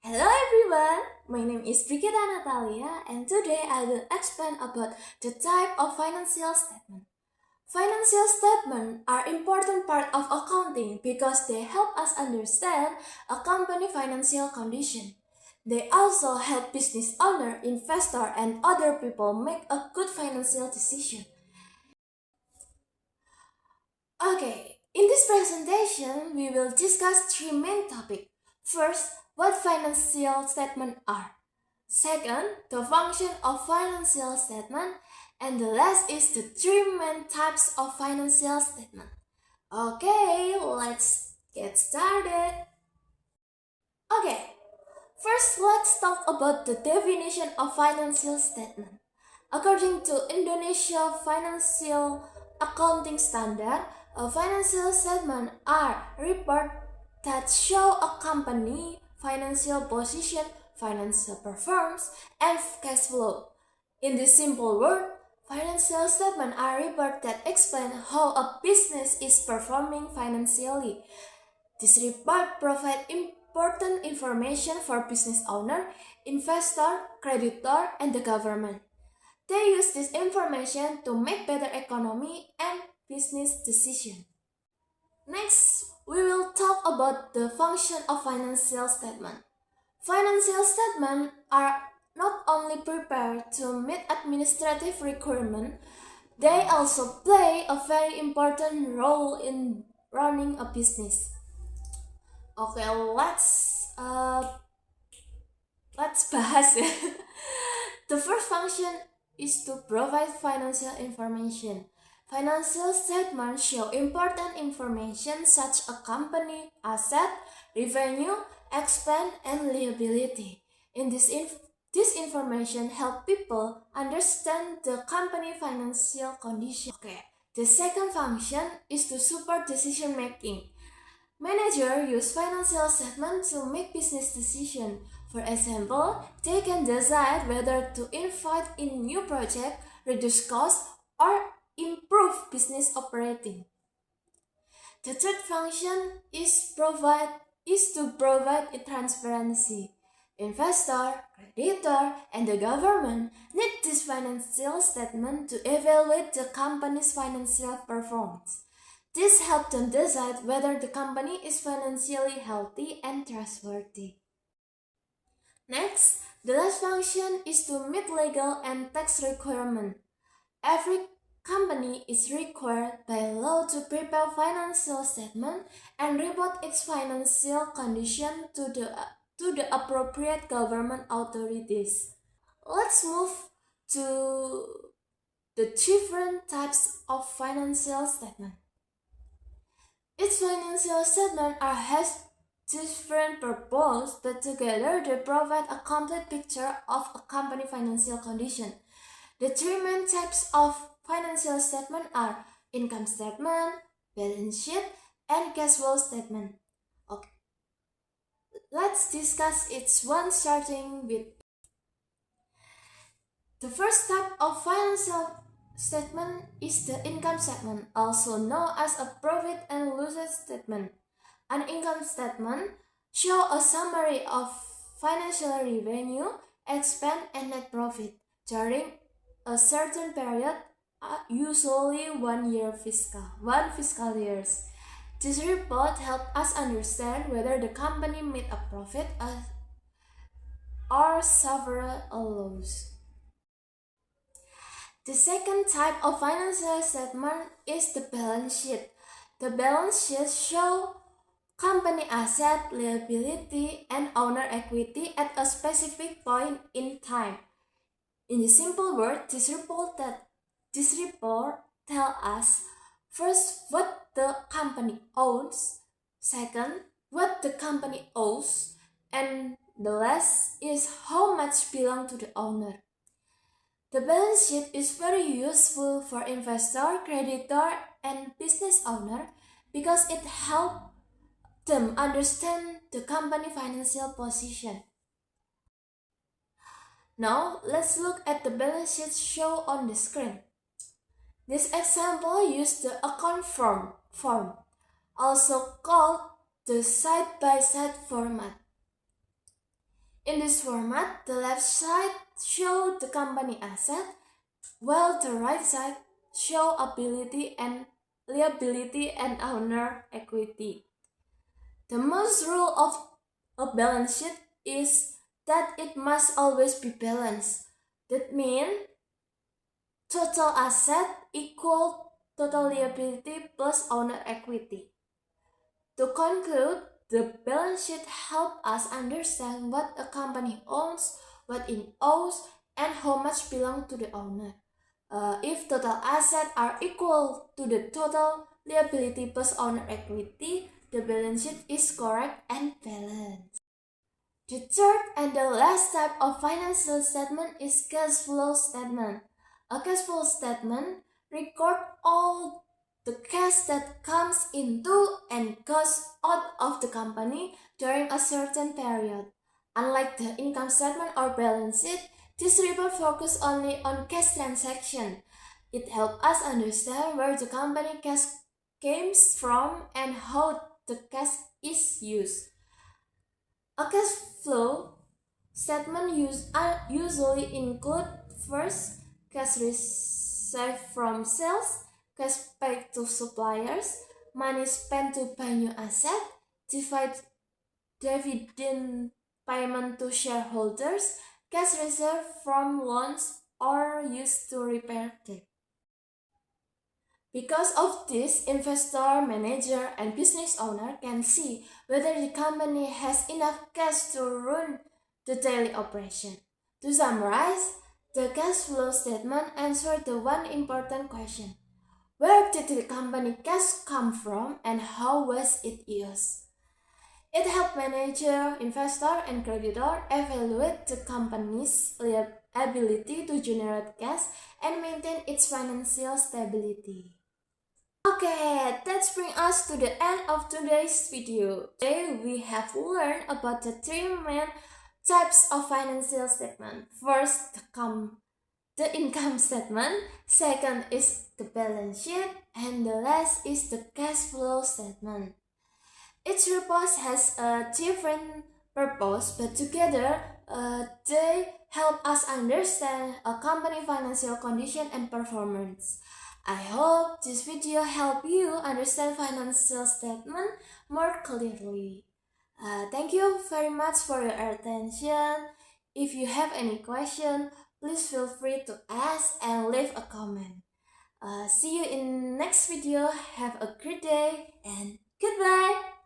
Hello everyone, my name is Brigida Natalia and today I will explain about the type of financial statement. Financial statements are important part of accounting because they help us understand a company financial condition. They also help business owner, investor and other people make a good financial decision. Okay, in this presentation, we will discuss three main topics. First, what financial statements are. Second, the function of financial statement. And the last is the three main types of financial statement. Okay, let's get started. Okay, first let's talk about the definition of financial statement. According to Indonesia Financial Accounting Standard, a financial statement are reports that show a company financial position, financial performance, and cash flow. In this simple word, financial statements are reports that explain how a business is performing financially. This report provides important information for business owner, investor, creditor, and the government. They use this information to make better economy and business decisions. Next, we will talk about the function of financial statement. Financial statements are not only prepared to meet administrative requirements, they also play a very important role in running a business. Okay, let's bahas ya. The first function is to provide financial information. Financial statements show important information such as a company, asset, revenue, expense, and liability. In this information help people understand the company financial condition. Okay. The second function is to support decision making. Managers use financial statements to make business decisions. For example, they can decide whether to invest in new projects, reduce costs, or improve business operating. The third function is to provide transparency. Investor, creditor, and the government need this financial statement to evaluate the company's financial performance. This helps them decide whether the company is financially healthy and trustworthy. Next, the last function is to meet legal and tax requirements. Every company is required by law to prepare financial statement and report its financial condition to the appropriate government authorities. Let's move to the different types of financial statement. Each financial statement has different purposes, but together they provide a complete picture of a company financial condition. The three main types of financial statement are income statement, balance sheet, and cash flow statement. Okay, let's discuss each one starting with the first type of financial statement is the income statement, also known as a profit and loss statement. An income statement shows a summary of financial revenue, expense, and net profit during a certain period, usually one fiscal years. This report helps us understand whether the company made a profit or suffered a loss. The second type of financial statement is the balance sheet. The balance sheet shows company asset, liability, and owner equity at a specific point in time. In the simple word, this report tells us first what the company owns, second what the company owes, and the last is how much belong to the owner. The balance sheet is very useful for investor, creditor, and business owner because it helps them understand the company financial position. Now, let's look at the balance sheet shown on the screen. This example uses the account form, also called the side-by-side format. In this format, the left side shows the company asset, while the right side shows ability and liability and owner equity. The most rule of a balance sheet is that it must always be balanced. That means total asset equal total liability plus owner equity. To conclude, the balance sheet helps us understand what a company owns, what it owes, and how much belongs to the owner. If total assets are equal to the total liability plus owner equity, the balance sheet is correct and balanced. The third and the last type of financial statement is cash flow statement. A cash flow statement records all the cash that comes into and goes out of the company during a certain period. Unlike the income statement or balance sheet, this report focuses only on cash transaction. It helps us understand where the company cash comes from and how the cash is used. A cash flow statement usually include first, cash received from sales, cash paid to suppliers, money spent to buy new asset, dividend payment to shareholders, cash reserved from loans or used to repair debt. Because of this, investor, manager, and business owner can see whether the company has enough cash to run the daily operation. To summarize, the cash flow statement answers the one important question: where did the company cash come from and how was it used? It helps manager, investor, and creditor evaluate the company's ability to generate cash and maintain its financial stability. Okay, that brings us to the end of today's video. Today we have learned about the three main types of financial statement. First, the income statement. Second is the balance sheet. And the last is the cash flow statement. Each report has a different purpose, but together they help us understand a company financial condition and performance. I hope this video helped you understand financial statement more clearly. Thank you very much for your attention. If you have any question, please feel free to ask and leave a comment. See you in next video. Have a great day and goodbye.